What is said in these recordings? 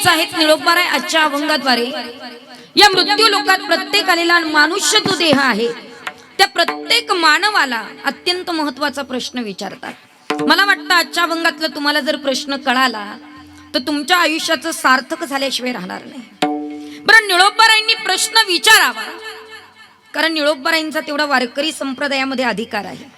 हेच आहेत निळोबाराय आजच्या अभंगाद्वारे या मृत्यू लोकात प्रत्येक आलेला मनुष्य जो देह आहे त्या प्रत्येक मानवाला अत्यंत महत्त्वाचा प्रश्न विचारतात। मला वाटतं आजच्या अभंगातला तुम्हाला जर प्रश्न कळाला तर तुमच्या आयुष्याचं सार्थक झाल्याशिवाय राहणार नाही। बरं, निळोबारायांनी प्रश्न विचारावा, कारण निळोबारायांचा तेवढा वारकरी संप्रदायामध्ये अधिकार आहे।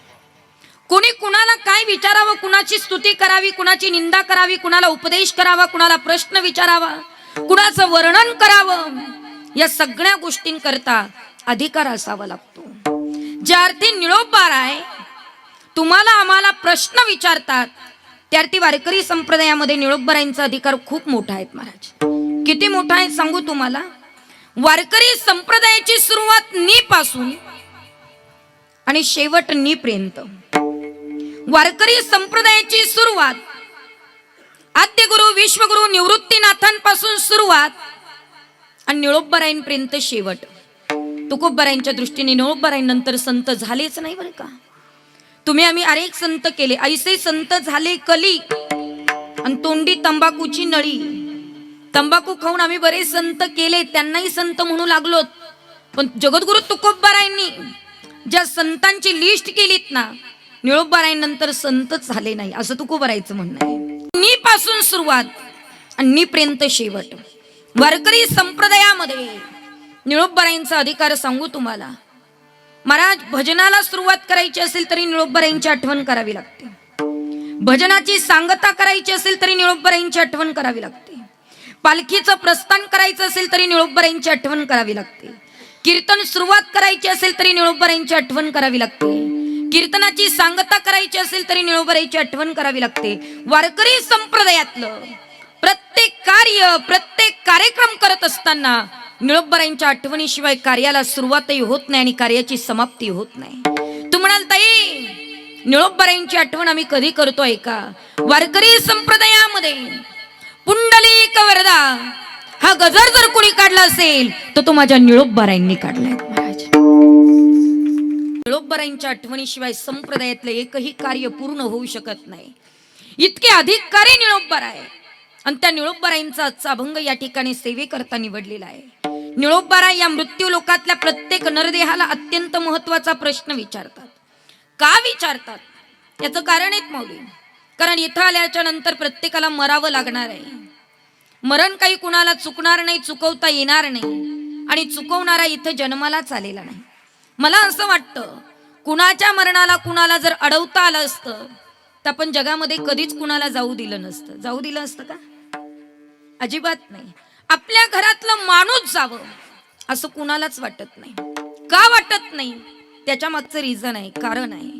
कोणी कुणाला काय विचारावं, कुणाची स्तुती करावी, कुणाची निंदा करावी, कुणाला उपदेश करावा, कुणाला प्रश्न विचारावा, कुणाचं वर्णन करावं, या सगळ्या गोष्टींकरता अधिकार असावा लागतो। ज्या अर्थी निळोबाराय तुम्हाला आम्हाला प्रश्न विचारतात त्या अर्थी वारकरी संप्रदायामध्ये निळोबारायांचा अधिकार खूप मोठा आहे महाराज। किती मोठा आहे सांगू तुम्हाला। वारकरी संप्रदायाची सुरुवात नी पासून आणि शेवट नी पर्यंत, वारकरी संप्रदायाची सुरुवात आद्यगुरु विश्वगुरु निवृत्तीनाथांपासून सुरुवात आणि निळोबारायांपर्यंत शेवट। तुकोबारायांच्या दृष्टीने निळोबारायांनंतर संत झालेच नाही बरं का। तुम्ही आम्ही अनेक संत केले, ऐसे संत झाले कली आणि तोंडी तंबाखूची नळी। तंबाखू खाऊन आम्ही बरेच संत केले, त्यांनाही संत म्हणू लागलो, पण जगद्गुरु तुकोबारायांनी ज्या संतांची लिस्ट केलीत ना, निळोबारायांनंतर संतच झाले नाही असं तुकोबारायचं म्हणणं आहे। नी पासून सुरुवात आणि नी पर्यंत शेवट। वारकरी संप्रदायामध्ये निळोबारायांचा अधिकार सांगू तुम्हाला महाराज। भजनाला सुरुवात करायची असेल तरी निळोबारायांची आठवण करावी लागते, भजनाची सांगता करायची असेल तरी निळोबारायांची आठवण करावी लागते, पालखीचं प्रस्थान करायचं असेल तरी निळोबारायांची आठवण करावी लागते, कीर्तन सुरुवात करायची असेल तरी निळोबारायांची आठवण करावी लागते, कीर्तनाची सांगता करायची असेल तरी निळोबारायांची आठवण करावी लागते। वारकरी संप्रदायातलं प्रत्येक कार्य, प्रत्येक कार्यक्रम करत असताना निळोबारायांच्या आठवणीशिवाय कार्याला सुरुवातही होत नाही आणि कार्याची समाप्ती होत नाही। तू म्हणाल ताई निळोबारायांची आठवण आम्ही कधी करतोय का? वारकरी संप्रदायामध्ये पुंडलिक वरदा हा गजर जर कोणी काढला असेल तर तो माझ्या निळोबारायांनी काढलाय महाराज। निळोबारायांच्या आठवणीशिवाय संप्रदायातलं एकही कार्य पूर्ण होऊ शकत नाही। इतके अधिक कार्य निळोबाराय आणि त्या निळोबारायांचा आजचा अभंग या ठिकाणी सेवेकरता निवडलेला आहे। निळोबाराय या मृत्यू लोकातल्या प्रत्येक नरदेहाला अत्यंत महत्त्वाचा प्रश्न विचारतात। का विचारतात याचं कारण एक माऊली, कारण इथं आल्याच्या नंतर प्रत्येकाला मरावं लागणार आहे। मरण काही कुणाला चुकणार नाही, चुकवता येणार नाही आणि चुकवणारा इथं जन्मालाच आलेला नाही। मला असं वाटतं कुणाच्या मरणाला कुणाला जर अडवता आलं असतं तर आपण जगामध्ये कधीच कुणाला जाऊ दिलं नसतं। जाऊ दिलं असतं का? अजिबात नाही। आपल्या घरातलं माणूस जावं असं कुणालाच वाटत नाही। का वाटत नाही? त्याच्या मागचं रिझन आहे, कारण आहे।